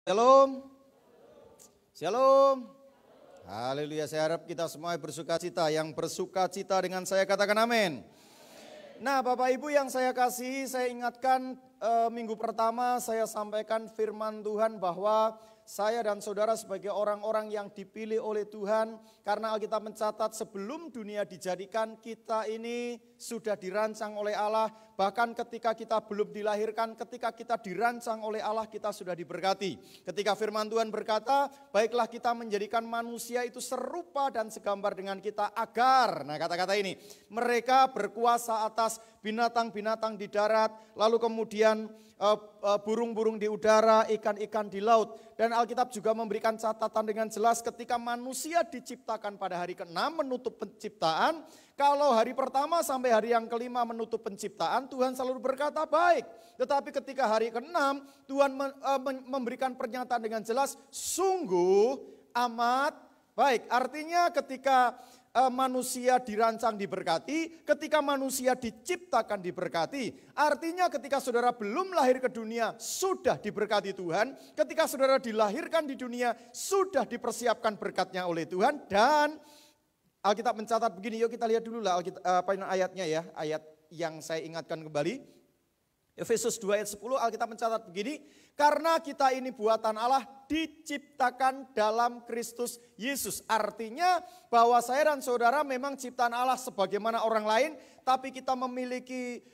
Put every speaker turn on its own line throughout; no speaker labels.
Shalom. Shalom. Haleluya, saya harap kita semua bersuka cita. Yang bersuka cita dengan saya katakan amin. Nah Bapak Ibu yang saya kasih, saya ingatkan minggu pertama saya sampaikan firman Tuhan bahwa saya dan saudara sebagai orang-orang yang dipilih oleh Tuhan. Karena Alkitab mencatat sebelum dunia dijadikan kita ini sudah dirancang oleh Allah. Bahkan ketika kita belum dilahirkan, ketika kita dirancang oleh Allah kita sudah diberkati. Ketika firman Tuhan berkata, baiklah kita menjadikan manusia itu serupa dan segambar dengan kita agar, nah kata-kata ini, mereka berkuasa atas binatang-binatang di darat, lalu kemudian burung-burung di udara, ikan-ikan di laut. Dan Alkitab juga memberikan catatan dengan jelas ketika manusia diciptakan pada hari ke-6 menutup penciptaan. Kalau hari pertama sampai hari yang ke-5 menutup penciptaan, Tuhan selalu berkata baik. Tetapi ketika hari ke-6 Tuhan memberikan pernyataan dengan jelas, sungguh amat baik. Artinya ketika manusia dirancang diberkati, ketika manusia diciptakan diberkati. Artinya ketika saudara belum lahir ke dunia sudah diberkati Tuhan. Ketika saudara dilahirkan di dunia sudah dipersiapkan berkatnya oleh Tuhan. Dan Alkitab mencatat begini, yuk kita lihat dulu lah ayatnya ya. Ayat yang saya ingatkan kembali. Efesus 2 ayat 10 Alkitab mencatat begini, karena kita ini buatan Allah diciptakan dalam Kristus Yesus. Artinya bahwa saya dan saudara memang ciptaan Allah sebagaimana orang lain, tapi kita memiliki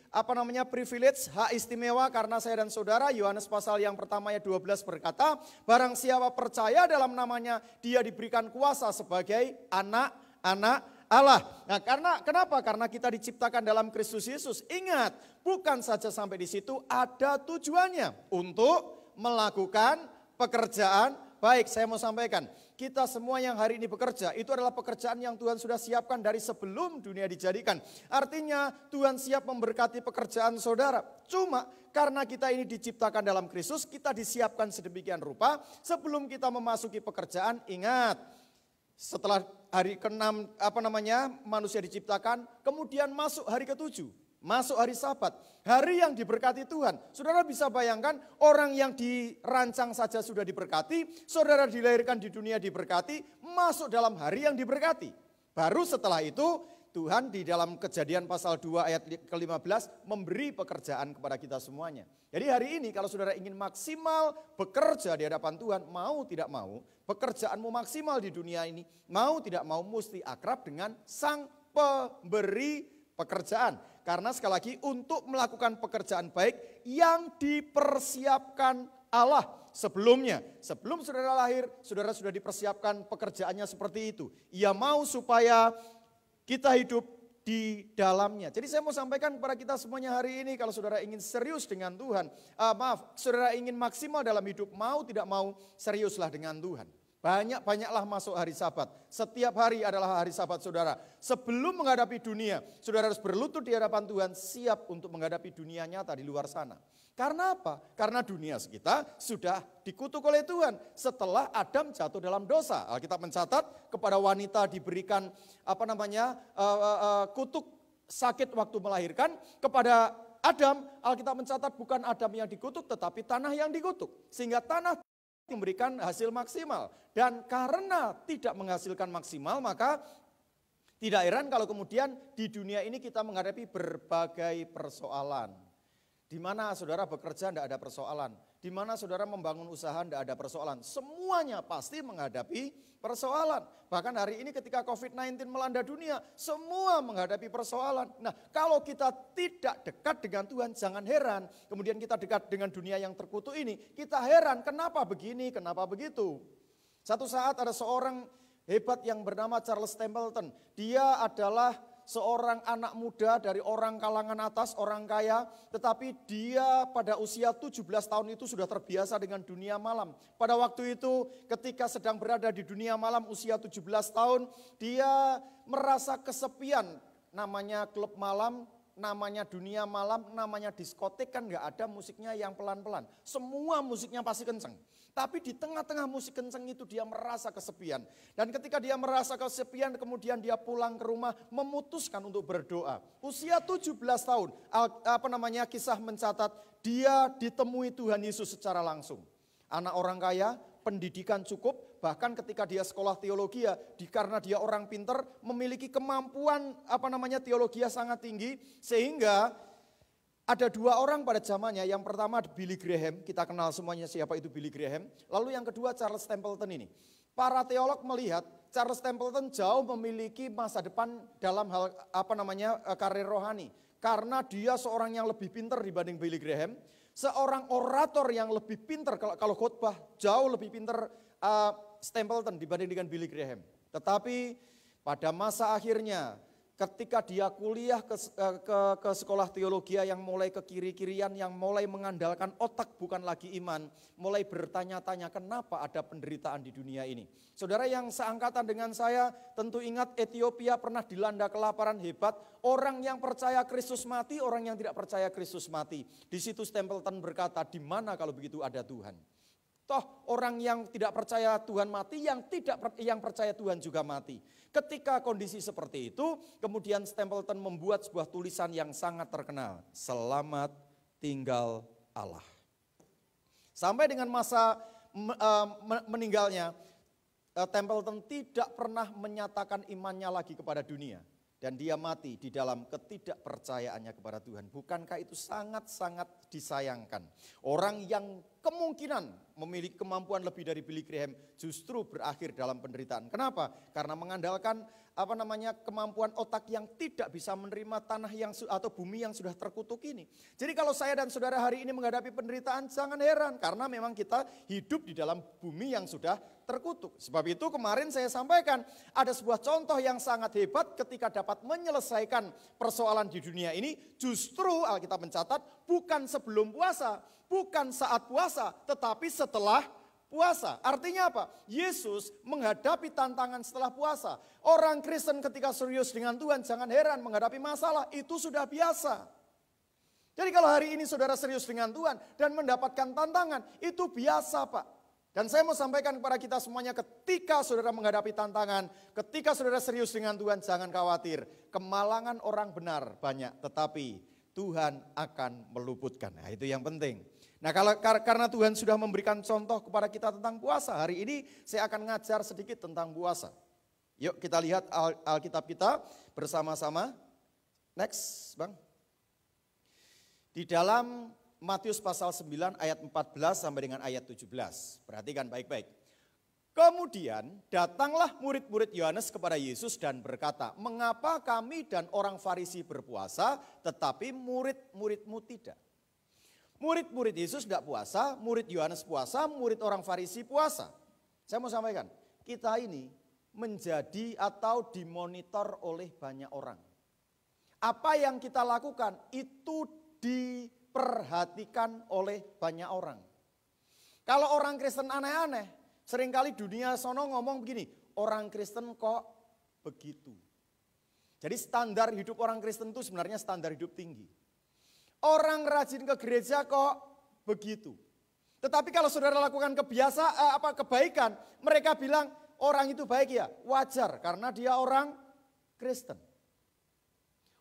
privilege, hak istimewa karena saya dan saudara. Yohanes pasal yang pertama ayat 12 berkata, barang siapa percaya dalam namanya dia diberikan kuasa sebagai anak-anak Allah. Nah, kenapa? Karena kita diciptakan dalam Kristus Yesus. Ingat, bukan saja sampai di situ, ada tujuannya untuk melakukan pekerjaan baik. Saya mau sampaikan, kita semua yang hari ini bekerja, itu adalah pekerjaan yang Tuhan sudah siapkan dari sebelum dunia dijadikan. Artinya Tuhan siap memberkati pekerjaan saudara. Cuma karena kita ini diciptakan dalam Kristus, kita disiapkan sedemikian rupa. Sebelum kita memasuki pekerjaan, ingat, setelah hari ke-6 manusia diciptakan, kemudian masuk hari ke-7, masuk hari Sabat, hari yang diberkati Tuhan. Saudara bisa bayangkan orang yang dirancang saja sudah diberkati, saudara dilahirkan di dunia diberkati, masuk dalam hari yang diberkati. Baru setelah itu Tuhan di dalam Kejadian pasal 2 ayat ke-15 memberi pekerjaan kepada kita semuanya. Jadi hari ini kalau saudara ingin maksimal bekerja di hadapan Tuhan, mau tidak mau, pekerjaanmu maksimal di dunia ini, mau tidak mau mesti akrab dengan Sang Pemberi pekerjaan. Karena sekali lagi untuk melakukan pekerjaan baik yang dipersiapkan Allah sebelumnya. Sebelum saudara lahir, saudara sudah dipersiapkan pekerjaannya seperti itu. Ia mau supaya kita hidup di dalamnya. Jadi saya mau sampaikan kepada kita semuanya hari ini, kalau saudara ingin serius dengan Tuhan, saudara ingin maksimal dalam hidup, mau tidak mau seriuslah dengan Tuhan. Banyak-banyaklah masuk hari Sabat. Setiap hari adalah hari Sabat saudara. Sebelum menghadapi dunia, saudara harus berlutut di hadapan Tuhan, siap untuk menghadapi dunia nyata di luar sana. Karena apa? Karena dunia kita sudah dikutuk oleh Tuhan setelah Adam jatuh dalam dosa. Alkitab mencatat kepada wanita diberikan kutuk sakit waktu melahirkan. Kepada Adam, Alkitab mencatat bukan Adam yang dikutuk tetapi tanah yang dikutuk. Sehingga tanah memberikan hasil maksimal. Dan karena tidak menghasilkan maksimal, maka tidak heran kalau kemudian di dunia ini kita menghadapi berbagai persoalan. Di mana saudara bekerja tidak ada persoalan. Di mana saudara membangun usaha tidak ada persoalan. Semuanya pasti menghadapi persoalan. Bahkan hari ini ketika COVID-19 melanda dunia, semua menghadapi persoalan. Nah, kalau kita tidak dekat dengan Tuhan, jangan heran. Kemudian kita dekat dengan dunia yang terkutuk ini, kita heran kenapa begini, kenapa begitu. Satu saat ada seorang hebat yang bernama Charles Templeton. Dia adalah seorang anak muda dari orang kalangan atas, orang kaya, tetapi dia pada usia 17 tahun itu sudah terbiasa dengan dunia malam. Pada waktu itu ketika sedang berada di dunia malam usia 17 tahun, dia merasa kesepian. Namanya klub malam, namanya dunia malam, namanya diskotik kan gak ada musiknya yang pelan-pelan. Semua musiknya pasti kenceng. Tapi di tengah-tengah musik kenceng itu dia merasa kesepian. Dan ketika dia merasa kesepian kemudian dia pulang ke rumah memutuskan untuk berdoa. Usia 17 tahun, kisah mencatat dia ditemui Tuhan Yesus secara langsung. anak orang kaya, pendidikan cukup, bahkan ketika dia sekolah teologi ya, karena dia orang pinter, memiliki kemampuan teologi sangat tinggi, sehingga ada dua orang pada zamannya. Yang pertama Billy Graham, kita kenal semuanya siapa itu Billy Graham. Lalu yang kedua Charles Templeton ini. Para teolog melihat Charles Templeton jauh memiliki masa depan dalam hal karir rohani. Karena dia seorang yang lebih pintar dibanding Billy Graham. Seorang orator yang lebih pintar, kalau khotbah jauh lebih pintar Templeton dibanding dengan Billy Graham. Tetapi pada masa akhirnya ketika dia kuliah ke sekolah teologi yang mulai ke kiri-kirian, yang mulai mengandalkan otak bukan lagi iman, mulai bertanya-tanya kenapa ada penderitaan di dunia ini. Saudara yang seangkatan dengan saya tentu ingat Ethiopia pernah dilanda kelaparan hebat, orang yang percaya Kristus mati, orang yang tidak percaya Kristus mati. Di situ Templeton berkata, di mana kalau begitu ada Tuhan? Toh orang yang tidak percaya Tuhan mati, yang percaya Tuhan juga mati. Ketika kondisi seperti itu, kemudian Templeton membuat sebuah tulisan yang sangat terkenal. Selamat tinggal Allah. Sampai dengan masa meninggalnya, Templeton tidak pernah menyatakan imannya lagi kepada dunia. Dan dia mati di dalam ketidakpercayaannya kepada Tuhan. Bukankah itu sangat-sangat disayangkan? Orang yang kemungkinan memiliki kemampuan lebih dari Billy Graham justru berakhir dalam penderitaan. Kenapa? Karena mengandalkan kemampuan otak yang tidak bisa menerima tanah atau bumi yang sudah terkutuk ini. Jadi kalau saya dan saudara hari ini menghadapi penderitaan, jangan heran karena memang kita hidup di dalam bumi yang sudah terkutuk. Sebab itu kemarin saya sampaikan ada sebuah contoh yang sangat hebat ketika dapat menyelesaikan persoalan di dunia ini. Justru Alkitab mencatat bukan sebelum puasa, bukan saat puasa, tetapi setelah puasa. Artinya apa? Yesus menghadapi tantangan setelah puasa. Orang Kristen ketika serius dengan Tuhan jangan heran menghadapi masalah, itu sudah biasa. Jadi kalau hari ini saudara serius dengan Tuhan dan mendapatkan tantangan, itu biasa Pak. Dan saya mau sampaikan kepada kita semuanya, ketika saudara menghadapi tantangan, ketika saudara serius dengan Tuhan, jangan khawatir. Kemalangan orang benar banyak, tetapi Tuhan akan meluputkan. Nah itu yang penting. Nah karena Tuhan sudah memberikan contoh kepada kita tentang puasa, hari ini saya akan ngajar sedikit tentang puasa. Yuk kita lihat Alkitab kita bersama-sama. Next Bang. Di dalam Matius pasal 9 ayat 14 sampai dengan ayat 17. Perhatikan baik-baik. Kemudian datanglah murid-murid Yohanes kepada Yesus dan berkata, mengapa kami dan orang Farisi berpuasa tetapi murid-muridmu tidak? Murid-murid Yesus tidak puasa, murid Yohanes puasa, murid orang Farisi puasa. Saya mau sampaikan, kita ini menjadi atau dimonitor oleh banyak orang. Apa yang kita lakukan itu diperhatikan oleh banyak orang. Kalau orang Kristen aneh-aneh, seringkali dunia sono ngomong begini, orang Kristen kok begitu. Jadi standar hidup orang Kristen itu sebenarnya standar hidup tinggi. Orang rajin ke gereja kok begitu. Tetapi kalau saudara lakukan kebaikan, mereka bilang orang itu baik ya, wajar karena dia orang Kristen.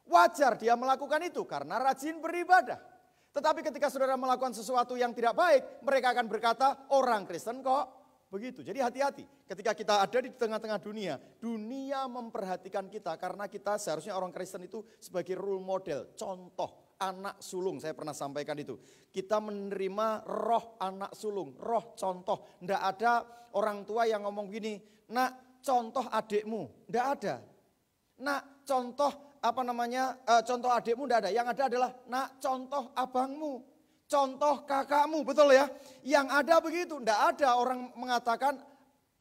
Wajar dia melakukan itu karena rajin beribadah. Tetapi ketika saudara melakukan sesuatu yang tidak baik, mereka akan berkata orang Kristen kok begitu. Jadi hati-hati ketika kita ada di tengah-tengah dunia, dunia memperhatikan kita karena kita seharusnya orang Kristen itu sebagai role model, contoh. Anak sulung, saya pernah sampaikan itu. Kita menerima roh anak sulung, roh contoh. Tidak ada orang tua yang ngomong gini, nak contoh adikmu. Tidak ada. Nak contoh contoh adikmu tidak ada. Yang ada adalah nak contoh abangmu, contoh kakakmu, betul ya. Yang ada begitu, tidak ada orang mengatakan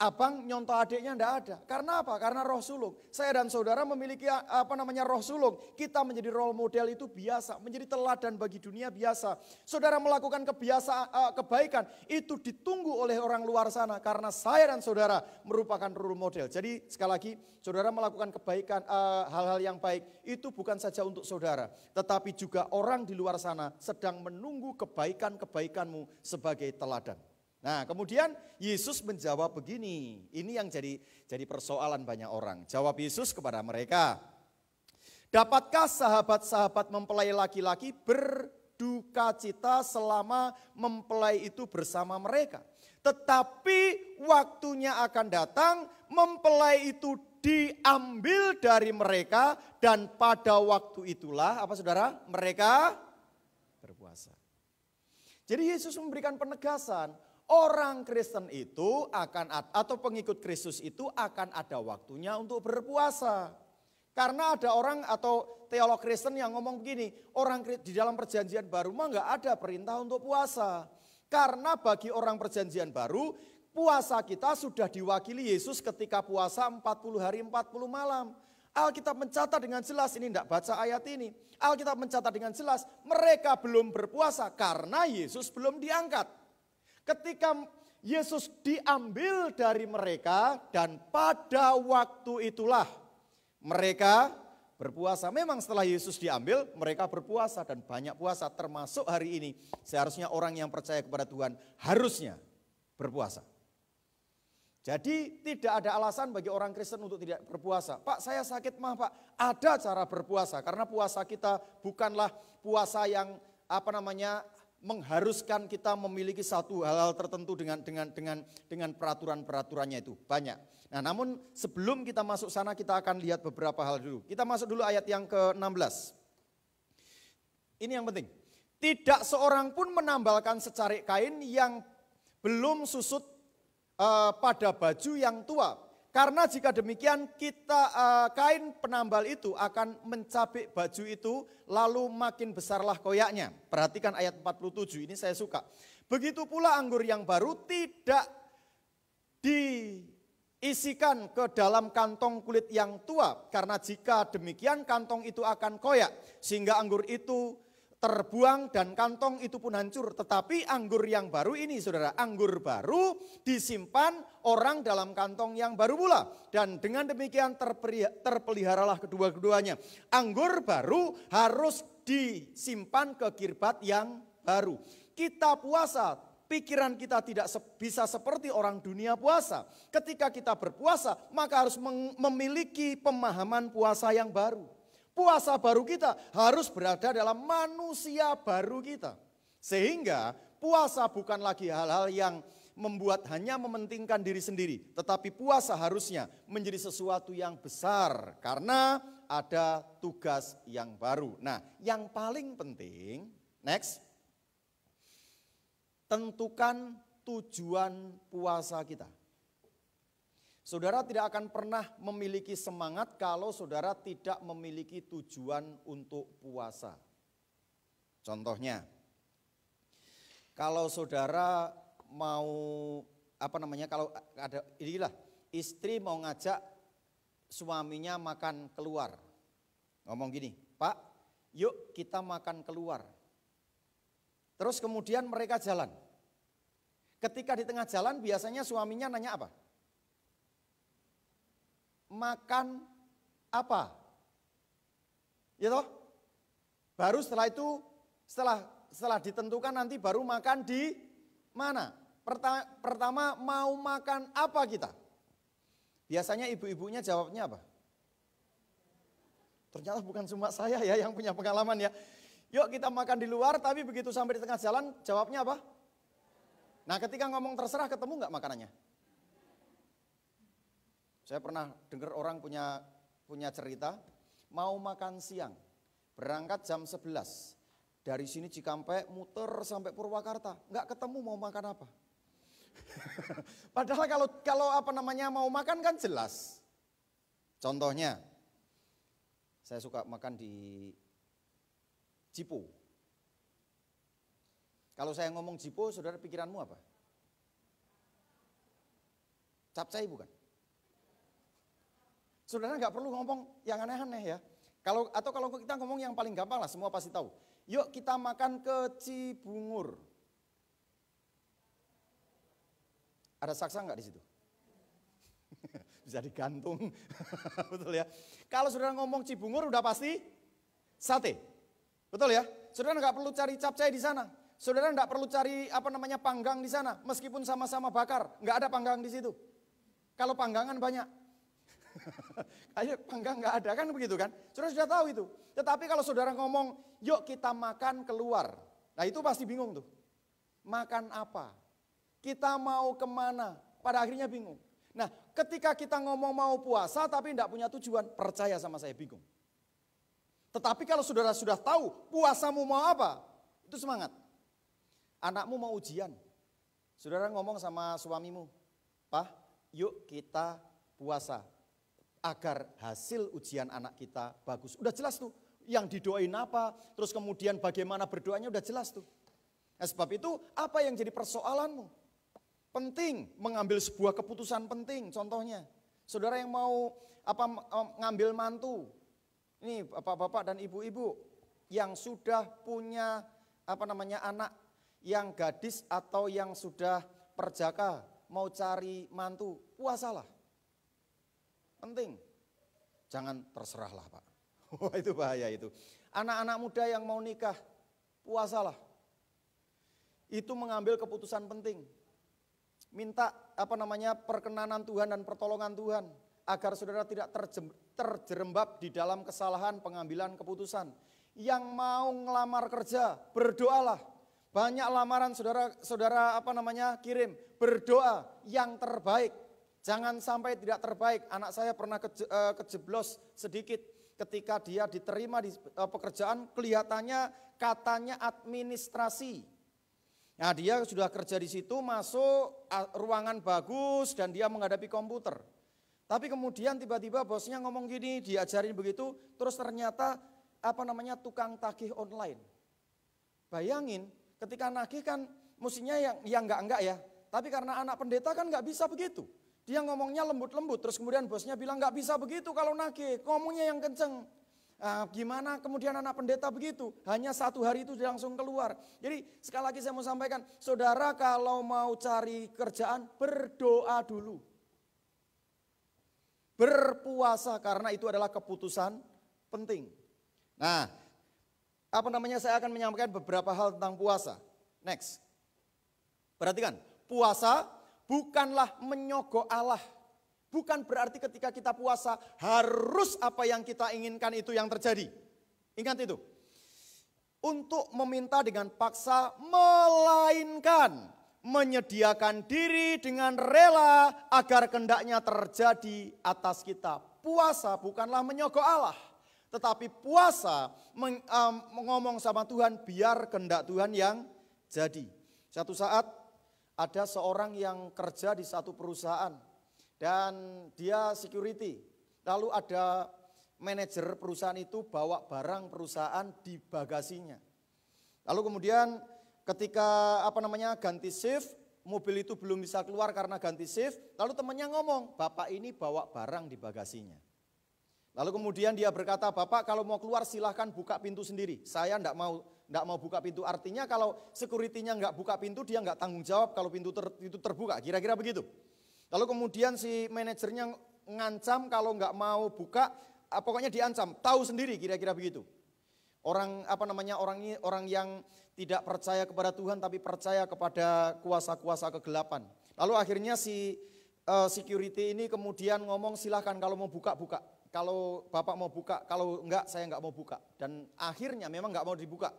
abang nyontoh adiknya, tidak ada. Karena apa? Karena roh sulung. Saya dan saudara memiliki roh sulung. Kita menjadi role model itu biasa, menjadi teladan bagi dunia biasa. Saudara melakukan kebaikan itu ditunggu oleh orang luar sana karena saya dan saudara merupakan role model. Jadi sekali lagi, saudara melakukan kebaikan, hal-hal yang baik itu bukan saja untuk saudara, tetapi juga orang di luar sana sedang menunggu kebaikan-kebaikanmu sebagai teladan. Nah kemudian Yesus menjawab begini, ini yang jadi persoalan banyak orang. Jawab Yesus kepada mereka, dapatkah sahabat-sahabat mempelai laki-laki berduka cita selama mempelai itu bersama mereka? Tetapi waktunya akan datang, mempelai itu diambil dari mereka dan pada waktu itulah apa saudara? Mereka berpuasa. Jadi Yesus memberikan penegasan, orang Kristen itu atau pengikut Kristus itu akan ada waktunya untuk berpuasa. Karena ada orang atau teolog Kristen yang ngomong begini, orang di dalam perjanjian baru mah nggak ada perintah untuk puasa. Karena bagi orang perjanjian baru, puasa kita sudah diwakili Yesus ketika puasa 40 hari 40 malam. Alkitab mencatat dengan jelas, ini tidak baca ayat ini. Alkitab mencatat dengan jelas, mereka belum berpuasa karena Yesus belum diangkat. Ketika Yesus diambil dari mereka dan pada waktu itulah mereka berpuasa. Memang setelah Yesus diambil, mereka berpuasa dan banyak puasa. Termasuk hari ini, seharusnya orang yang percaya kepada Tuhan harusnya berpuasa. Jadi tidak ada alasan bagi orang Kristen untuk tidak berpuasa. Pak, saya sakit mah Pak, ada cara berpuasa. Karena puasa kita bukanlah puasa yang mengharuskan kita memiliki satu hal-hal tertentu dengan peraturan-peraturannya itu. Banyak. Nah, namun sebelum kita masuk sana kita akan lihat beberapa hal dulu. Kita masuk dulu ayat yang ke-16. Ini yang penting. Tidak seorang pun menambalkan secarik kain yang belum susut pada baju yang tua. Karena jika demikian kain penambal itu akan mencabik baju itu lalu makin besarlah koyaknya. Perhatikan ayat 47, ini saya suka. Begitu pula anggur yang baru tidak diisikan ke dalam kantong kulit yang tua. Karena jika demikian kantong itu akan koyak sehingga anggur itu terbuang dan kantong itu pun hancur. Tetapi anggur yang baru ini saudara, anggur baru disimpan orang dalam kantong yang baru pula. Dan dengan demikian terpeliharalah kedua-keduanya. Anggur baru harus disimpan ke kirbat yang baru. Kita puasa, pikiran kita tidak bisa seperti orang dunia puasa. Ketika kita berpuasa, maka harus memiliki pemahaman puasa yang baru. Puasa baru kita harus berada dalam manusia baru kita. Sehingga puasa bukan lagi hal-hal yang membuat hanya mementingkan diri sendiri. Tetapi puasa harusnya menjadi sesuatu yang besar karena ada tugas yang baru. Nah, yang paling penting, next, tentukan tujuan puasa kita. Saudara tidak akan pernah memiliki semangat kalau saudara tidak memiliki tujuan untuk puasa. Contohnya, kalau saudara mau kalau ada inilah istri mau ngajak suaminya makan keluar. Ngomong gini, "Pak, yuk kita makan keluar." Terus kemudian mereka jalan. Ketika di tengah jalan biasanya suaminya nanya apa? Makan apa? Ya toh? Baru setelah itu, setelah ditentukan nanti baru makan di mana? Pertama mau makan apa kita? Biasanya ibu-ibunya jawabnya apa? Ternyata bukan cuma saya ya yang punya pengalaman ya. Yuk kita makan di luar, tapi begitu sampai di tengah jalan jawabnya apa? Nah, ketika ngomong terserah, ketemu nggak makanannya? Saya pernah dengar orang punya cerita, mau makan siang, berangkat jam 11. Dari sini Cikampek muter sampai Purwakarta, nggak ketemu mau makan apa. Padahal kalau mau makan kan jelas. Contohnya, saya suka makan di Jipo. Kalau saya ngomong Jipo, saudara pikiranmu apa? Capcay bukan? Saudara nggak perlu ngomong yang aneh-aneh ya. Kalau kita ngomong yang paling gampang lah, semua pasti tahu. Yuk kita makan ke Cibungur. Ada saksa nggak di situ? Bisa digantung, betul ya. Kalau saudara ngomong Cibungur udah pasti sate, betul ya. Saudara nggak perlu cari capcay di sana. Saudara nggak perlu cari panggang di sana, meskipun sama-sama bakar, nggak ada panggang di situ. Kalau panggangan banyak. Ayo panggang nggak ada kan begitu kan? Saudara sudah tahu itu. Tetapi kalau saudara ngomong, yuk kita makan keluar. Nah itu pasti bingung tuh. Makan apa? Kita mau kemana? Pada akhirnya bingung. Nah, ketika kita ngomong mau puasa tapi tidak punya tujuan, percaya sama saya bingung. Tetapi kalau saudara sudah tahu puasamu mau apa, itu semangat. Anakmu mau ujian, saudara ngomong sama suamimu, "Pak, yuk kita puasa agar hasil ujian anak kita bagus." Udah jelas tuh, yang didoain apa, terus kemudian bagaimana berdoanya udah jelas tuh. Nah, sebab itu apa yang jadi persoalanmu? Penting mengambil sebuah keputusan penting, contohnya. Saudara yang mau ngambil mantu, ini bapak-bapak dan ibu-ibu yang sudah punya anak yang gadis atau yang sudah perjaka, mau cari mantu, puasalah. Penting. Jangan terserahlah, Pak. Wah, itu bahaya itu. Anak-anak muda yang mau nikah, puasalah. Itu mengambil keputusan penting. Minta perkenanan Tuhan dan pertolongan Tuhan agar saudara tidak terjerembab di dalam kesalahan pengambilan keputusan. Yang mau ngelamar kerja, berdoalah. Banyak lamaran saudara kirim, berdoa yang terbaik. Jangan sampai tidak terbaik. Anak saya pernah kejeblos sedikit ketika dia diterima di pekerjaan, kelihatannya katanya administrasi. Nah, dia sudah kerja di situ, masuk ruangan bagus dan dia menghadapi komputer. Tapi kemudian tiba-tiba bosnya ngomong gini, diajarin begitu, terus ternyata tukang tagih online. Bayangin, ketika nagih kan mestinya yang enggak ya. Tapi karena anak pendeta kan enggak bisa begitu. Dia ngomongnya lembut-lembut, terus kemudian bosnya bilang enggak bisa begitu kalau nagih, ngomongnya yang kenceng. Gimana kemudian anak pendeta begitu? Hanya 1 hari itu dia langsung keluar. Jadi sekali lagi saya mau sampaikan, saudara kalau mau cari kerjaan berdoa dulu. Berpuasa karena itu adalah keputusan penting. Nah, saya akan menyampaikan beberapa hal tentang puasa. Next. Perhatikan, puasa bukanlah menyogok Allah. Bukan berarti ketika kita puasa harus apa yang kita inginkan itu yang terjadi. Ingat itu. Untuk meminta dengan paksa, melainkan menyediakan diri dengan rela agar kehendaknya terjadi atas kita. Puasa bukanlah menyogok Allah, tetapi puasa ngomong sama Tuhan biar kehendak Tuhan yang jadi. Satu saat ada seorang yang kerja di satu perusahaan dan dia security. Lalu ada manajer perusahaan itu bawa barang perusahaan di bagasinya. Lalu kemudian ketika ganti shift, mobil itu belum bisa keluar karena ganti shift. Lalu temannya ngomong, "Bapak ini bawa barang di bagasinya." Lalu kemudian dia berkata, "Bapak kalau mau keluar silahkan buka pintu sendiri. Saya enggak mau buka pintu." Artinya kalau security-nya enggak buka pintu, dia enggak tanggung jawab kalau pintu itu terbuka. Kira-kira begitu. Lalu kemudian si manajernya ngancam kalau enggak mau buka, pokoknya diancam. Tahu sendiri kira-kira begitu. Orang orang yang tidak percaya kepada Tuhan tapi percaya kepada kuasa-kuasa kegelapan. Lalu akhirnya si security ini kemudian ngomong, "Silahkan kalau mau buka, buka. Kalau Bapak mau buka, kalau enggak saya enggak mau buka." Dan akhirnya memang enggak mau dibuka.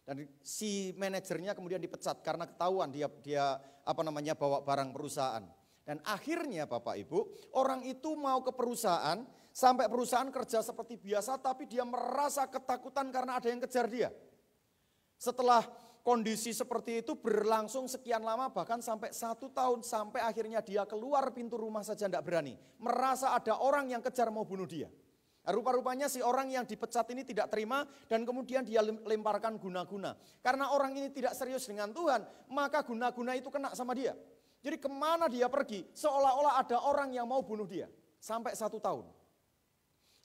Dan si manajernya kemudian dipecat karena ketahuan dia bawa barang perusahaan. Dan akhirnya Bapak Ibu, orang itu mau ke perusahaan, sampai perusahaan kerja seperti biasa tapi dia merasa ketakutan karena ada yang kejar dia. Setelah kondisi seperti itu berlangsung sekian lama, bahkan sampai 1 tahun, sampai akhirnya dia keluar pintu rumah saja tidak berani. Merasa ada orang yang kejar mau bunuh dia. Rupa-rupanya si orang yang dipecat ini tidak terima dan kemudian dia lemparkan guna-guna. Karena orang ini tidak serius dengan Tuhan, maka guna-guna itu kena sama dia. Jadi kemana dia pergi, seolah-olah ada orang yang mau bunuh dia. Sampai 1 tahun.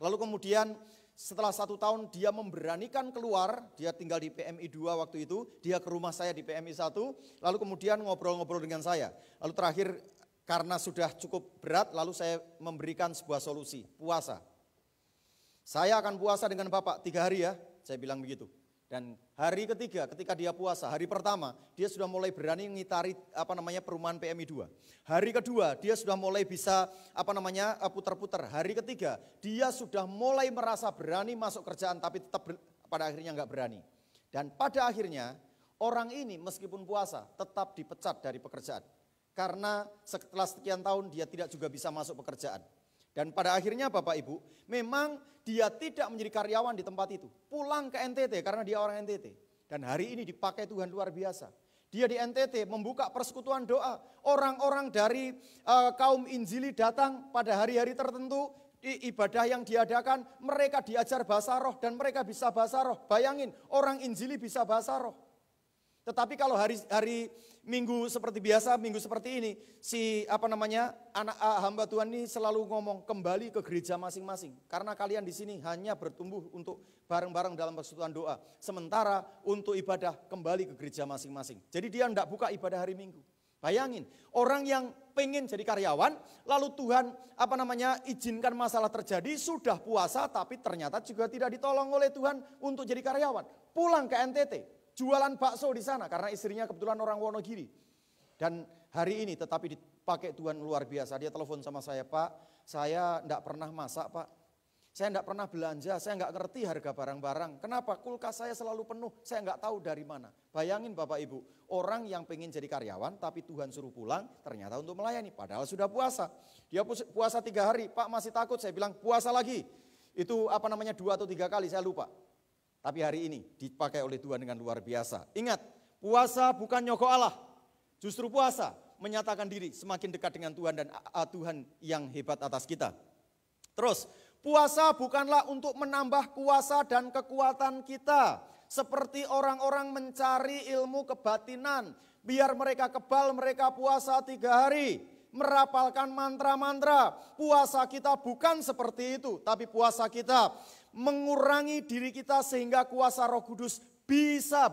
Lalu kemudian setelah 1 tahun dia memberanikan keluar, dia tinggal di PMI 2 waktu itu, dia ke rumah saya di PMI 1, lalu kemudian ngobrol-ngobrol dengan saya. Lalu terakhir karena sudah cukup berat, lalu saya memberikan sebuah solusi, puasa. "Saya akan puasa dengan Bapak 3 hari ya," saya bilang begitu. Dan hari ketiga ketika dia puasa, hari pertama dia sudah mulai berani ngitari perumahan PMI 2. Hari kedua dia sudah mulai bisa putar-putar. Hari ketiga dia sudah mulai merasa berani masuk kerjaan tapi tetap pada akhirnya enggak berani. Dan pada akhirnya orang ini meskipun puasa tetap dipecat dari pekerjaan. Karena setelah sekian tahun dia tidak juga bisa masuk pekerjaan. Dan pada akhirnya Bapak Ibu, memang dia tidak menjadi karyawan di tempat itu. Pulang ke NTT karena dia orang NTT. Dan hari ini dipakai Tuhan luar biasa. Dia di NTT membuka persekutuan doa. Orang-orang dari kaum Injili datang pada hari-hari tertentu. Di ibadah yang diadakan, mereka diajar bahasa roh dan mereka bisa bahasa roh. Bayangin, orang Injili bisa bahasa roh. Tetapi kalau hari Minggu seperti biasa, Minggu seperti ini, anak hamba Tuhan ini selalu ngomong kembali ke gereja masing-masing. Karena kalian di sini hanya bertumbuh untuk bareng-bareng dalam persekutuan doa. Sementara untuk ibadah kembali ke gereja masing-masing. Jadi dia tidak buka ibadah hari Minggu. Bayangin, orang yang pengen jadi karyawan, lalu Tuhan izinkan masalah terjadi, sudah puasa tapi ternyata juga tidak ditolong oleh Tuhan untuk jadi karyawan. Pulang ke NTT. Jualan bakso di sana karena istrinya kebetulan orang Wonogiri. Dan hari ini tetapi dipakai Tuhan luar biasa. Dia telepon sama saya, Pak, saya enggak pernah masak, Pak. Saya enggak pernah belanja, saya enggak ngerti harga barang-barang. Kenapa? Kulkas saya selalu penuh, saya enggak tahu dari mana. Bayangin Bapak Ibu, orang yang pengen jadi karyawan tapi Tuhan suruh pulang ternyata untuk melayani. Padahal sudah puasa. Dia puasa 3 hari, Pak masih takut, saya bilang puasa lagi. Itu 2 atau 3 kali, saya lupa. Tapi hari ini dipakai oleh Tuhan dengan luar biasa. Ingat, puasa bukan nyogok Allah. Justru puasa menyatakan diri semakin dekat dengan Tuhan dan Tuhan yang hebat atas kita. Terus, puasa bukanlah untuk menambah kuasa dan kekuatan kita. Seperti orang-orang mencari ilmu kebatinan. Biar mereka kebal, mereka puasa 3 hari. Merapalkan mantra-mantra. Puasa kita bukan seperti itu. Tapi puasa kita mengurangi diri kita sehingga kuasa Roh Kudus bisa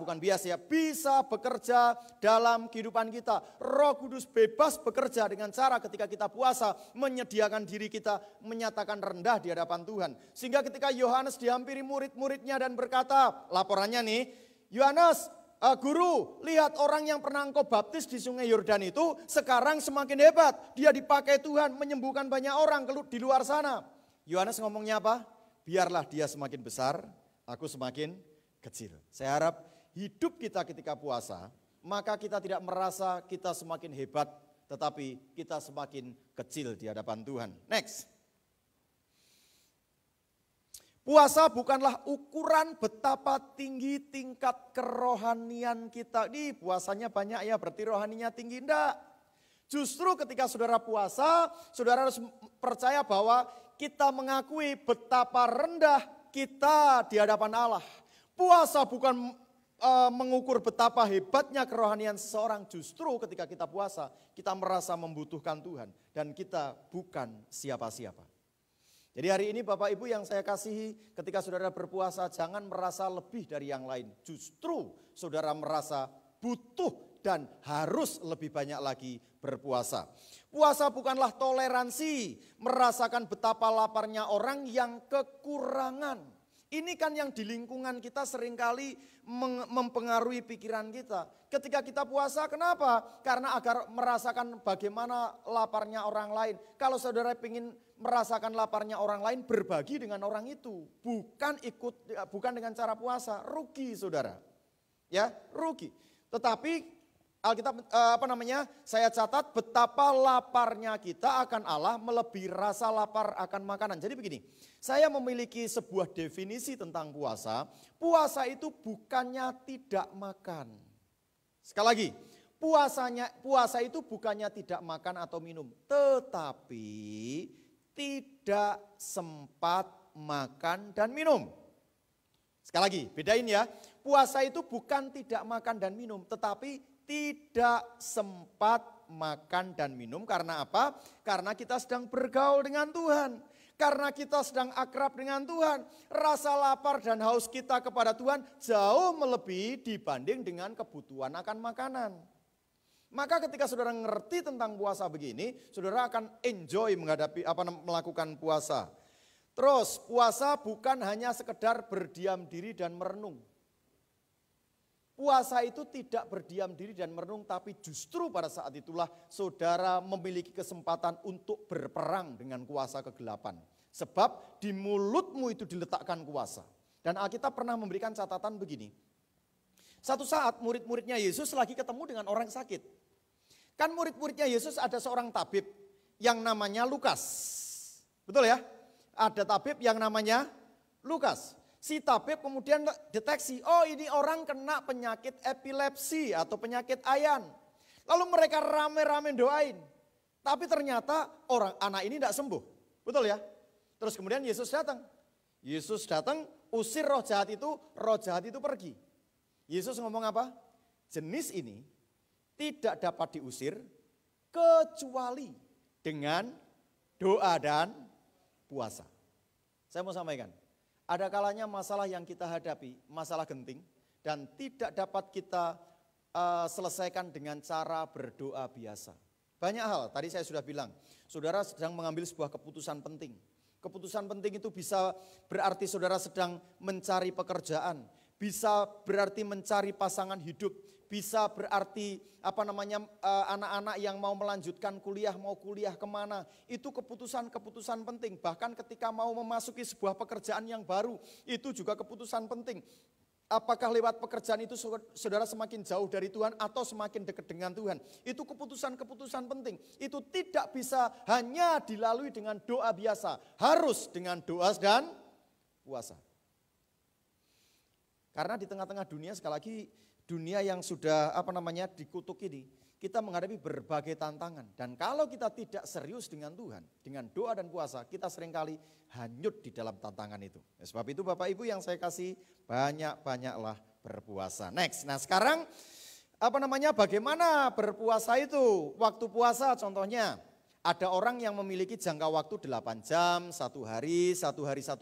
bekerja dalam kehidupan kita. Roh Kudus bebas bekerja dengan cara ketika kita puasa menyediakan diri kita menyatakan rendah di hadapan Tuhan. Sehingga ketika Yohanes dihampiri murid-muridnya dan berkata, laporannya nih, Yohanes, Guru, lihat orang yang pernah engkau baptis di sungai Yordan itu sekarang semakin hebat. Dia dipakai Tuhan menyembuhkan banyak orang di luar sana. Yohanes ngomongnya apa? Biarlah dia semakin besar, aku semakin kecil. Saya harap hidup kita ketika puasa, maka kita tidak merasa kita semakin hebat, tetapi kita semakin kecil di hadapan Tuhan. Next. Puasa bukanlah ukuran betapa tinggi tingkat kerohanian kita. Nih puasanya banyak ya, berarti rohaninya tinggi. Enggak. Justru ketika saudara puasa, saudara harus percaya bahwa kita mengakui betapa rendah kita di hadapan Allah. Puasa bukan mengukur betapa hebatnya kerohanian seseorang. Justru ketika kita puasa, kita merasa membutuhkan Tuhan. Dan kita bukan siapa-siapa. Jadi hari ini Bapak Ibu yang saya kasihi, ketika saudara berpuasa jangan merasa lebih dari yang lain. Justru saudara merasa butuh dan harus lebih banyak lagi berpuasa. Puasa bukanlah toleransi, merasakan betapa laparnya orang yang kekurangan. Ini kan yang di lingkungan kita seringkali mempengaruhi pikiran kita. Ketika kita puasa, kenapa? Karena agar merasakan bagaimana laparnya orang lain. Kalau saudara ingin merasakan laparnya orang lain, berbagi dengan orang itu. Bukan dengan cara puasa, rugi saudara. Ya, rugi. Tetapi Alkitab saya catat betapa laparnya kita akan Allah melebihi rasa lapar akan makanan. Jadi begini, saya memiliki sebuah definisi tentang puasa. Puasa itu bukannya tidak makan. Sekali lagi, puasa itu bukannya tidak makan atau minum, tetapi tidak sempat makan dan minum. Sekali lagi, bedain ya. Puasa itu bukan tidak makan dan minum, tetapi tidak sempat makan dan minum. Karena apa? Karena kita sedang bergaul dengan Tuhan. Karena kita sedang akrab dengan Tuhan. Rasa lapar dan haus kita kepada Tuhan jauh melebihi dibanding dengan kebutuhan akan makanan. Maka ketika saudara ngerti tentang puasa begini, saudara akan enjoy melakukan puasa. Terus puasa bukan hanya sekedar berdiam diri dan merenung. Puasa itu tidak berdiam diri dan merenung, tapi justru pada saat itulah saudara memiliki kesempatan untuk berperang dengan kuasa kegelapan. Sebab di mulutmu itu diletakkan kuasa. Dan Alkitab pernah memberikan catatan begini. Satu saat murid-muridnya Yesus lagi ketemu dengan orang sakit. Kan murid-muridnya Yesus ada seorang tabib yang namanya Lukas. Betul ya? Ada tabib yang namanya Lukas. Si tabib kemudian deteksi, oh ini orang kena penyakit epilepsi atau penyakit ayan. Lalu mereka rame-rame doain. Tapi ternyata anak ini tidak sembuh. Betul ya? Terus kemudian Yesus datang. Yesus datang, usir roh jahat itu pergi. Yesus ngomong apa? Jenis ini tidak dapat diusir kecuali dengan doa dan puasa. Saya mau sampaikan, ada kalanya masalah yang kita hadapi, masalah genting, dan tidak dapat kita selesaikan dengan cara berdoa biasa. Banyak hal, tadi saya sudah bilang, saudara sedang mengambil sebuah keputusan penting. Keputusan penting itu bisa berarti saudara sedang mencari pekerjaan, bisa berarti mencari pasangan hidup, bisa berarti anak-anak yang mau melanjutkan kuliah, mau kuliah kemana. Itu keputusan-keputusan penting. Bahkan ketika mau memasuki sebuah pekerjaan yang baru, itu juga keputusan penting. Apakah lewat pekerjaan itu saudara semakin jauh dari Tuhan atau semakin dekat dengan Tuhan. Itu keputusan-keputusan penting. Itu tidak bisa hanya dilalui dengan doa biasa. Harus dengan doa dan puasa. Karena di tengah-tengah dunia, sekali lagi dunia yang sudah dikutuk ini, kita menghadapi berbagai tantangan. Dan kalau kita tidak serius dengan Tuhan, dengan doa dan puasa, kita seringkali hanyut di dalam tantangan itu. Sebab itu Bapak Ibu yang saya kasih, banyak-banyaklah berpuasa. Next, nah sekarang bagaimana berpuasa itu? Waktu puasa contohnya, ada orang yang memiliki jangka waktu 8 jam, 1 hari 1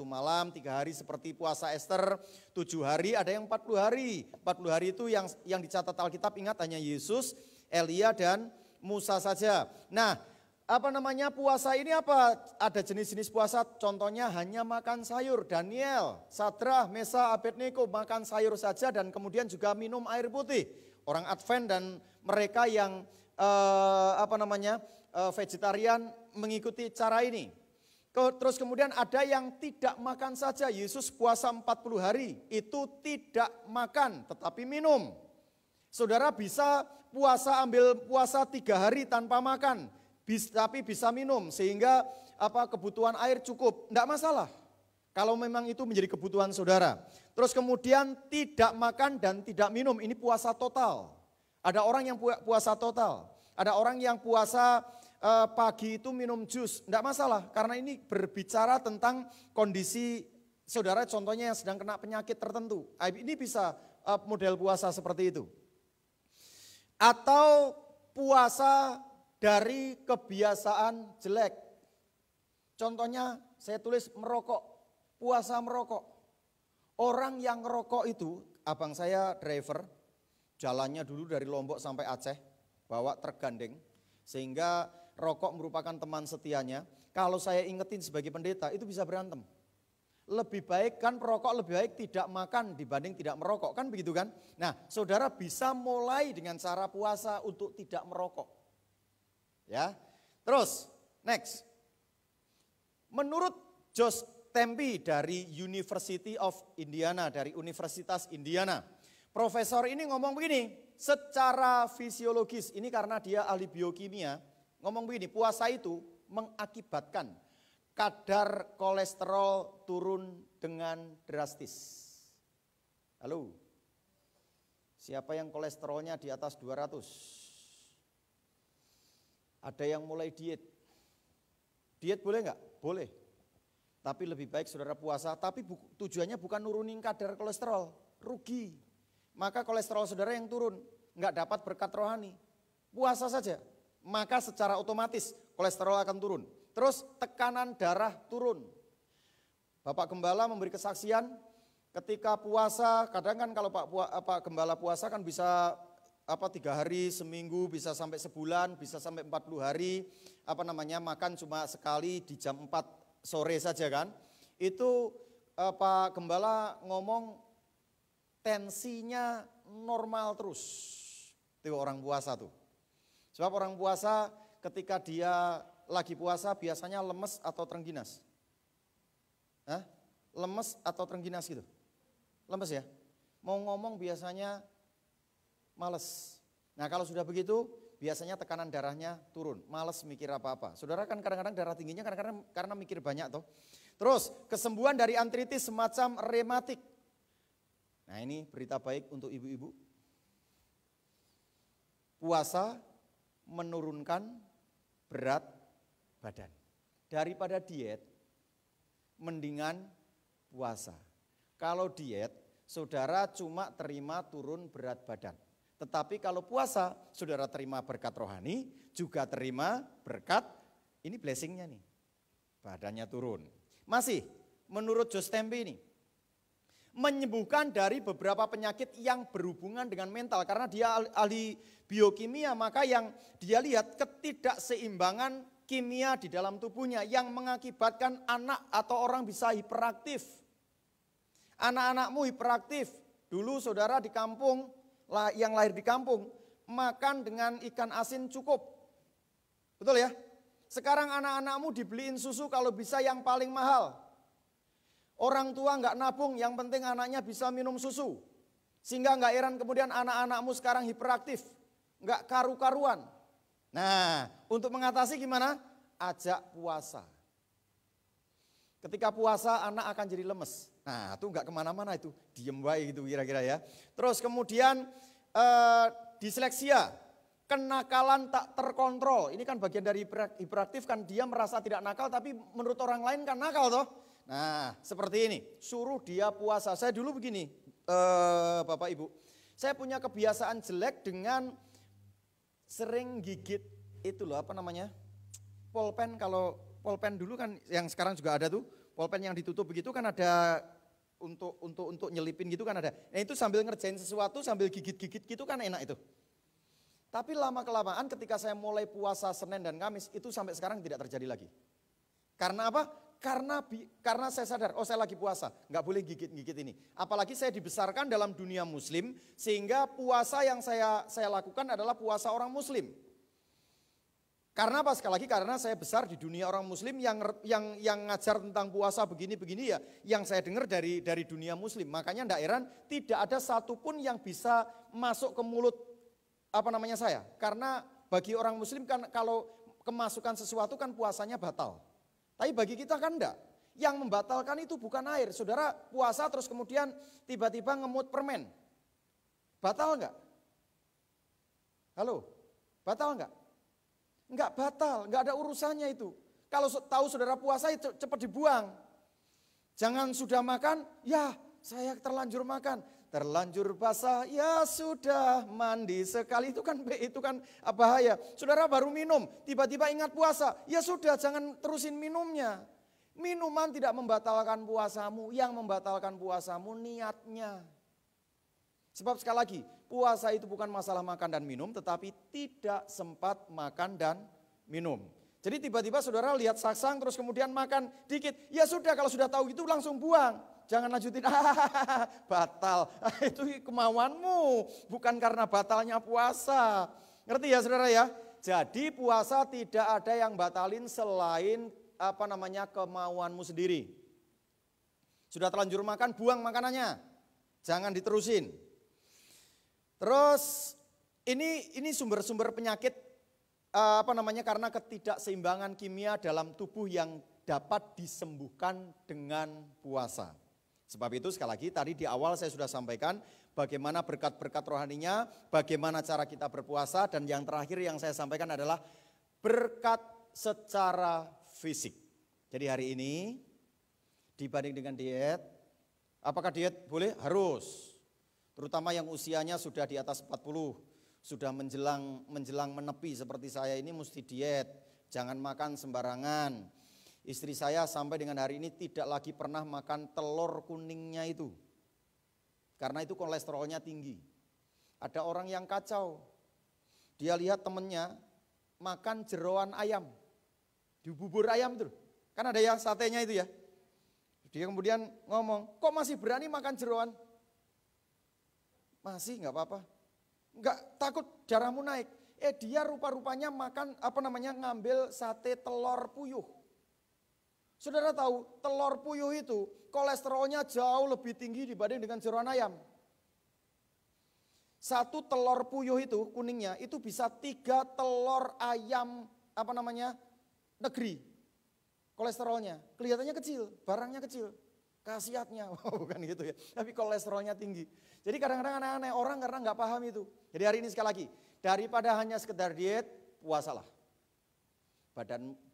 malam, 3 hari seperti puasa Ester, 7 hari, ada yang 40 hari. 40 hari itu yang dicatat Alkitab, ingat hanya Yesus, Elia dan Musa saja. Nah, puasa ini apa? Ada jenis-jenis puasa, contohnya hanya makan sayur. Daniel, Sadrah, Mesa, Abednego makan sayur saja dan kemudian juga minum air putih. Orang Advent dan mereka yang vegetarian mengikuti cara ini. Terus kemudian ada yang tidak makan saja. Yesus puasa 40 hari, itu tidak makan tetapi minum. Saudara bisa ambil puasa 3 hari tanpa makan, tapi bisa minum sehingga kebutuhan air cukup, tidak masalah. Kalau memang itu menjadi kebutuhan saudara. Terus kemudian tidak makan dan tidak minum, ini puasa total. Ada orang yang puasa total, ada orang yang puasa pagi itu minum jus, tidak masalah. Karena ini berbicara tentang kondisi saudara, contohnya yang sedang kena penyakit tertentu. Ini bisa model puasa seperti itu. Atau puasa dari kebiasaan jelek. Contohnya saya tulis merokok, puasa merokok. Orang yang ngerokok itu, abang saya driver, jalannya dulu dari Lombok sampai Aceh, bawa truk gandeng, sehingga rokok merupakan teman setianya. Kalau saya ingetin sebagai pendeta, itu bisa berantem. Lebih baik kan perokok, lebih baik tidak makan dibanding tidak merokok, kan begitu kan? Nah, saudara bisa mulai dengan cara puasa untuk tidak merokok. Ya. Terus, next. Menurut Josh Tempe dari University of Indiana, dari Universitas Indiana, profesor ini ngomong begini, secara fisiologis, ini karena dia ahli biokimia, ngomong begini, puasa itu mengakibatkan kadar kolesterol turun dengan drastis. Halo, siapa yang kolesterolnya di atas 200? Ada yang mulai diet. Diet boleh enggak? Boleh. Tapi lebih baik saudara puasa, tapi tujuannya bukan nurunin kadar kolesterol, rugi. Maka kolesterol saudara yang turun, enggak dapat berkat rohani. Puasa saja, maka secara otomatis kolesterol akan turun. Terus tekanan darah turun. Bapak Gembala memberi kesaksian ketika puasa, kadang kan kalau Pak Gembala puasa kan bisa 3 hari, seminggu, bisa sampai sebulan, bisa sampai 40 hari, makan cuma sekali di jam 4 sore saja kan. Itu Pak Gembala ngomong tensinya normal terus. Itu orang puasa tuh. Sebab orang puasa ketika dia lagi puasa biasanya lemes atau terengginas. Lemes atau terengginas gitu. Lemes ya. Mau ngomong biasanya males. Nah kalau sudah begitu biasanya tekanan darahnya turun, males mikir apa-apa. Saudara kan kadang-kadang darah tingginya kadang-kadang karena mikir banyak toh. Terus kesembuhan dari artritis semacam rematik. Nah ini berita baik untuk ibu-ibu. Puasa menurunkan berat badan. Daripada diet, mendingan puasa. Kalau diet, saudara cuma terima turun berat badan. Tetapi kalau puasa, saudara terima berkat rohani, juga terima berkat, ini blessingnya nih, badannya turun. Masih, menurut Jostempe ini, menyembuhkan dari beberapa penyakit yang berhubungan dengan mental. Karena dia ahli biokimia, maka yang dia lihat ketidakseimbangan kimia di dalam tubuhnya yang mengakibatkan anak atau orang bisa hiperaktif. Anak-anakmu hiperaktif, dulu saudara di kampung, yang lahir di kampung, makan dengan ikan asin cukup. Betul ya? Sekarang anak-anakmu dibeliin susu kalau bisa yang paling mahal. Orang tua nggak nabung, yang penting anaknya bisa minum susu. Sehingga nggak heran kemudian anak-anakmu sekarang hiperaktif, nggak karu-karuan. Nah, untuk mengatasi gimana? Ajak puasa. Ketika puasa anak akan jadi lemes. Nah itu nggak kemana-mana itu, diem baik gitu kira-kira ya. Terus kemudian disleksia, kenakalan tak terkontrol. Ini kan bagian dari hiperaktif kan, dia merasa tidak nakal tapi menurut orang lain kan nakal toh. Nah seperti ini, suruh dia puasa. Saya dulu begini Bapak Ibu, saya punya kebiasaan jelek dengan sering gigit itu loh apa namanya, polpen. Kalau polpen dulu kan yang sekarang juga ada tuh, polpen yang ditutup begitu kan ada untuk nyelipin gitu kan ada. Nah itu sambil ngerjain sesuatu sambil gigit-gigit gitu kan enak itu. Tapi lama-kelamaan ketika saya mulai puasa Senin dan Kamis itu sampai sekarang tidak terjadi lagi. Karena apa? Karena saya sadar, oh saya lagi puasa, nggak boleh gigit-gigit ini. Apalagi saya dibesarkan dalam dunia muslim, sehingga puasa yang saya lakukan adalah puasa orang muslim. Karena apa? Sekali lagi karena saya besar di dunia orang muslim yang ngajar tentang puasa begini-begini ya, yang saya dengar dari dunia muslim. Makanya ndak heran tidak ada satupun yang bisa masuk ke mulut saya. Karena bagi orang muslim kan kalau kemasukan sesuatu kan puasanya batal. Tapi bagi kita kan enggak. Yang membatalkan itu bukan air. Saudara puasa terus kemudian tiba-tiba ngemut permen. Batal enggak? Halo? Batal enggak? Enggak batal, enggak ada urusannya itu. Kalau tahu saudara puasa itu cepat dibuang. Jangan sudah makan, ya saya terlanjur makan. Terlanjur basah, ya sudah mandi sekali. Itu kan bahaya. Saudara baru minum, tiba-tiba ingat puasa. Ya sudah jangan terusin minumnya. Minuman tidak membatalkan puasamu, yang membatalkan puasamu niatnya. Sebab sekali lagi, puasa itu bukan masalah makan dan minum, tetapi tidak sempat makan dan minum. Jadi tiba-tiba saudara lihat saksang terus kemudian makan dikit. Ya sudah kalau sudah tahu itu langsung buang. Jangan lanjutin, batal. Itu kemauanmu, bukan karena batalnya puasa. Ngerti ya saudara ya? Jadi puasa tidak ada yang batalin selain kemauanmu sendiri. Sudah terlanjur makan, buang makanannya. Jangan diterusin. Terus ini sumber-sumber penyakit karena ketidakseimbangan kimia dalam tubuh yang dapat disembuhkan dengan puasa. Sebab itu sekali lagi tadi di awal saya sudah sampaikan bagaimana berkat-berkat rohaninya, bagaimana cara kita berpuasa, dan yang terakhir yang saya sampaikan adalah berkat secara fisik. Jadi hari ini dibanding dengan diet, apakah diet boleh? Harus. Terutama yang usianya sudah di atas 40, sudah menjelang menepi seperti saya ini mesti diet, jangan makan sembarangan. Istri saya sampai dengan hari ini tidak lagi pernah makan telur kuningnya itu. Karena itu kolesterolnya tinggi. Ada orang yang kacau. Dia lihat temennya makan jeroan ayam. Di bubur ayam itu. Kan ada yang satenya itu ya. Dia kemudian ngomong, kok masih berani makan jeroan? Masih nggak apa-apa. Nggak takut darahmu naik. Dia rupa-rupanya makan ngambil sate telur puyuh. Saudara tahu telur puyuh itu kolesterolnya jauh lebih tinggi dibanding dengan jeroan ayam. Satu telur puyuh itu kuningnya itu bisa 3 telur ayam negeri. Kolesterolnya kelihatannya kecil, barangnya kecil, khasiatnya bukan gitu ya. Tapi kolesterolnya tinggi. Jadi kadang-kadang aneh-aneh orang karena nggak paham itu. Jadi hari ini sekali lagi, daripada hanya sekedar diet, puasalah.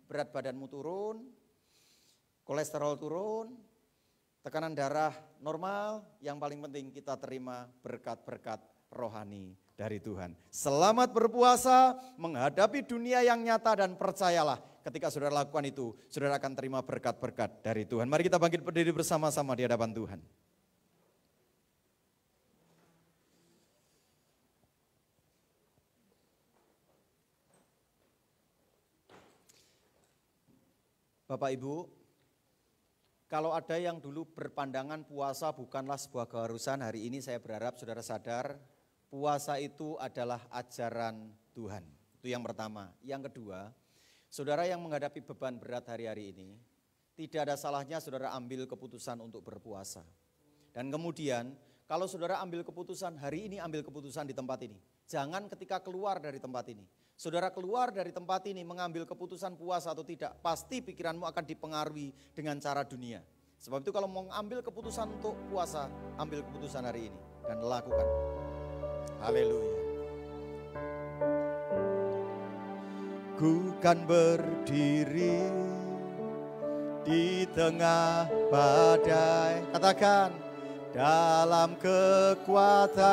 Berat badanmu turun, kolesterol turun, tekanan darah normal, yang paling penting kita terima berkat-berkat rohani dari Tuhan. Selamat berpuasa menghadapi dunia yang nyata dan percayalah ketika saudara lakukan itu, saudara akan terima berkat-berkat dari Tuhan. Mari kita bangkit berdiri bersama-sama di hadapan Tuhan. Bapak Ibu, kalau ada yang dulu berpandangan puasa bukanlah sebuah keharusan, hari ini saya berharap saudara sadar puasa itu adalah ajaran Tuhan. Itu yang pertama. Yang kedua, saudara yang menghadapi beban berat hari-hari ini, tidak ada salahnya saudara ambil keputusan untuk berpuasa. Dan kemudian, kalau saudara ambil keputusan, hari ini ambil keputusan di tempat ini. Jangan ketika keluar dari tempat ini. Saudara keluar dari tempat ini mengambil keputusan puasa atau tidak, pasti pikiranmu akan dipengaruhi dengan cara dunia. Sebab itu kalau mau ambil keputusan untuk puasa, ambil keputusan hari ini dan lakukan. Haleluya. Ku kan berdiri di tengah badai. Katakan, dalam kekuatan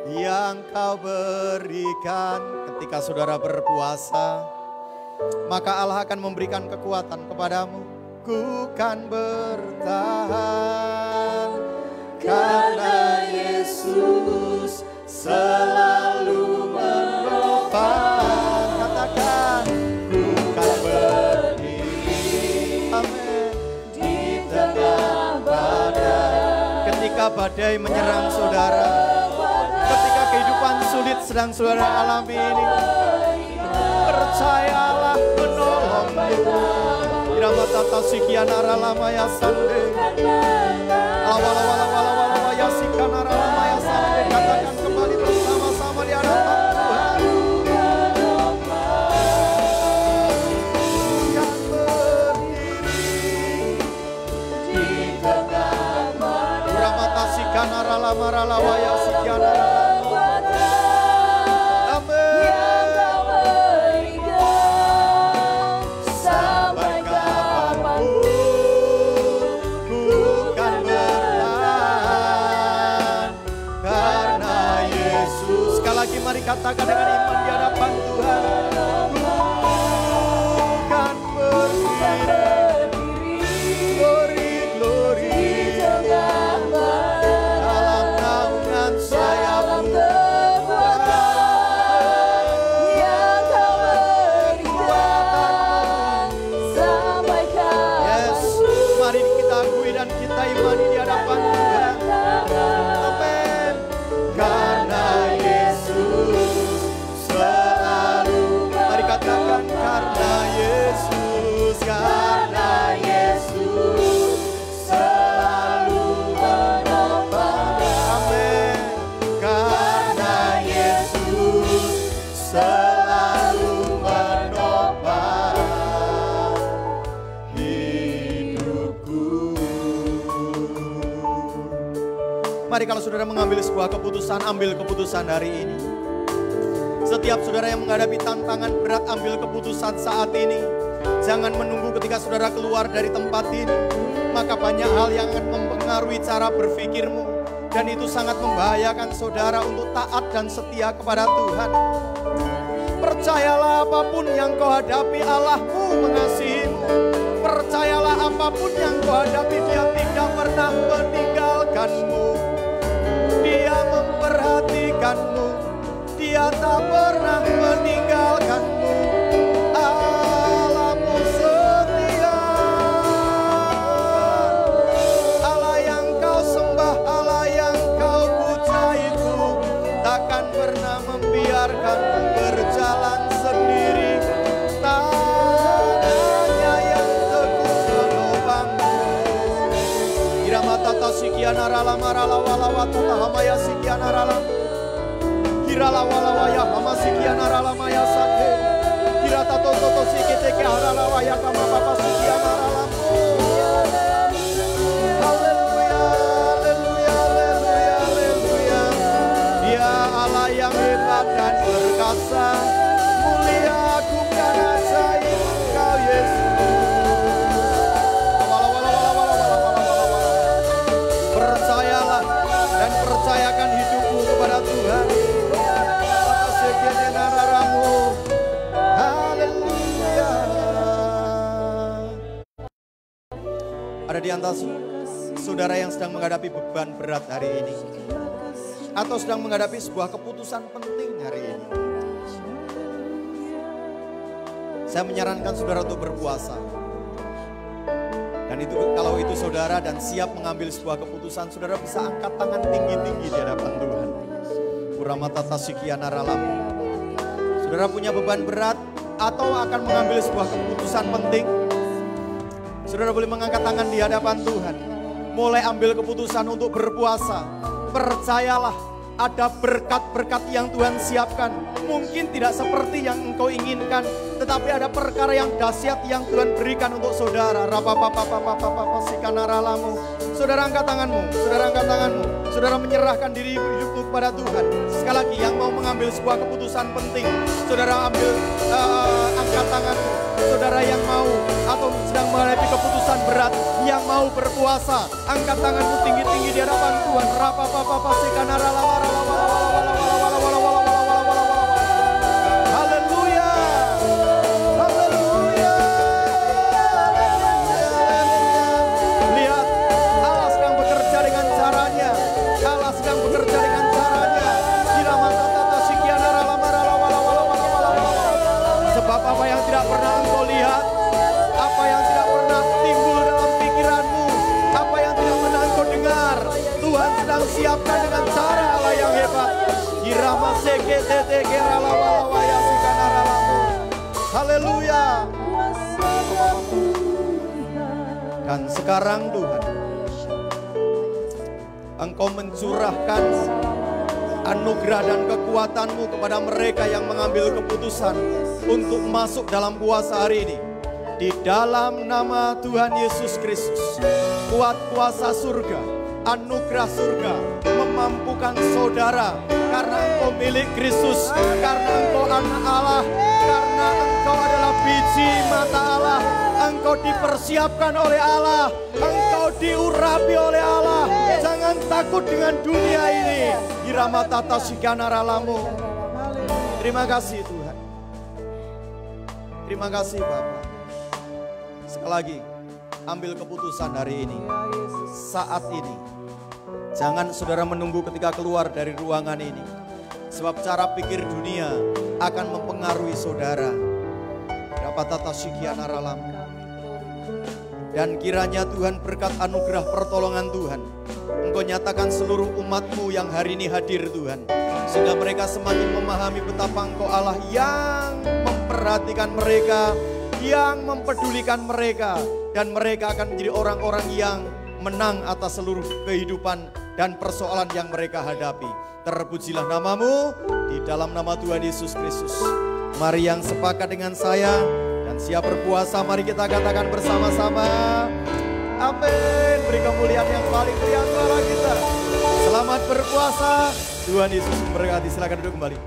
yang kau berikan. Ketika saudara berpuasa, maka Allah akan memberikan kekuatan kepadamu. Ku kan bertahan karena Yesus selalu menopang. Katakan, ku kan berdiri, amin, di tengah badai. Ketika badai menyerang saudara, ketika kehidupan sulit sedang saudara alami ini, percayalah menolongmu. Irama tata sikianara lama ya sande, awal ya sikanara lama ya sande. Katakan kembali bersama-sama di hadapan Tuhan. Yang berdiri di tengah badai. Irama tata sikanara lama ralawa ya sikianara. Mari katakan dengan iman di hadapan Tuhan. Bukan berdiri, glory, dalam naungan sayapmu. Yang kau berikan sampai kapan. Yes, mari kita akui dan kita imani di hadapan Tuhan. Amin. Karena selalu, mari katakan karena Yesus selalu menopang. Amin. Karena Yesus selalu menopang hidupku. Mari kalau saudara mengambil sebuah keputusan, ambil keputusan hari ini. Setiap saudara yang menghadapi tantangan berat, ambil keputusan saat ini. Jangan menunggu ketika saudara keluar dari tempat ini. Maka banyak hal yang akan mempengaruhi cara berpikirmu. Dan itu sangat membahayakan saudara untuk taat dan setia kepada Tuhan. Percayalah apapun yang kau hadapi, Allahmu mengasihimu. Percayalah apapun yang kau hadapi, Dia tidak pernah meninggalkanmu. Dia memperhatikanmu. Dia tak pernah meninggalkanmu. Allahmu setia. Allah yang kau sembah, Allah yang kau puja itu takkan pernah membiarkanmu berjalan sendiri. Tangannya yang teguh menopangmu. Irama tata siki sikiana rala marala wala watata hamaya sikiana rala. Kirala wala waya hama sikiana rala maya sake. Kirata toto sikite ke harala waya kama papa sikiana rala. Haleluya, haleluya, haleluya, haleluya. Dia Allah yang hebat dan perkasa. Mulia agungkan ajaib Engkau Yesus. Percayalah dan percayakan hidupmu kepada Tuhan. Haleluya. Ada di antara saudara yang sedang menghadapi beban berat hari ini, atau sedang menghadapi sebuah keputusan penting hari ini. Saya menyarankan saudara untuk berpuasa. Dan itu kalau itu saudara dan siap mengambil sebuah keputusan, saudara bisa angkat tangan tinggi-tinggi di hadapan Tuhan. Uramatata sikiana ralamu. Saudara punya beban berat atau akan mengambil sebuah keputusan penting, saudara boleh mengangkat tangan di hadapan Tuhan. Mulai ambil keputusan untuk berpuasa. Percayalah, ada berkat-berkat yang Tuhan siapkan. Mungkin tidak seperti yang engkau inginkan, tetapi ada perkara yang dahsyat yang Tuhan berikan untuk saudara. Saudara angkat tanganmu, saudara angkat tanganmu. Saudara menyerahkan diri hidupmu kepada Tuhan. Sekali lagi, yang mau mengambil sebuah keputusan penting, saudara ambil angkat tanganmu. Saudara yang mau atau sedang menghadapi keputusan berat, yang mau berpuasa, angkat tanganmu tinggi-tinggi di hadapan Tuhan. Haleluya, haleluya. Lihat, Allah sedang bekerja dengan caranya. Allah sedang bekerja dengan caranya. Sebab apa yang tidak pernah engkau lihat, apa yang tidak pernah timbul dalam pikiranmu, apa yang tidak pernah engkau dengar, Tuhan sedang siapkan dengan cara Allah yang hebat. Haleluya. Dan sekarang Tuhan, Engkau mencurahkan anugerah dan kekuatan-Mu kepada mereka yang mengambil keputusan untuk masuk dalam puasa hari ini. Di dalam nama Tuhan Yesus Kristus, kuat kuasa surga, anugerah surga memampukan saudara, karena engkau milik Kristus, karena engkau anak Allah, karena engkau adalah biji mata Allah, engkau dipersiapkan oleh Allah, engkau diurapi oleh Allah. Jangan takut dengan dunia ini. Iramatata sigana ralamu. Terima kasih Tuhan. Terima kasih Bapak. Sekali lagi, ambil keputusan hari ini, saat ini. Jangan saudara menunggu ketika keluar dari ruangan ini. Sebab cara pikir dunia akan mempengaruhi saudara. Rapatata sikiana ralam. Dan kiranya Tuhan berkat anugerah pertolongan Tuhan, Engkau nyatakan seluruh umat-Mu yang hari ini hadir Tuhan. Sehingga mereka semakin memahami betapa Engkau Allah yang memperhatikan mereka, yang mempedulikan mereka. Dan mereka akan menjadi orang-orang yang menang atas seluruh kehidupan dan persoalan yang mereka hadapi. Terpujilah nama-Mu di dalam nama Tuhan Yesus Kristus. Mari yang sepakat dengan saya dan siap berpuasa, mari kita katakan bersama-sama. Amin. Beri kemuliaan yang paling meriah suara kita. Selamat berpuasa. Tuhan Yesus memberkati. Silakan duduk kembali.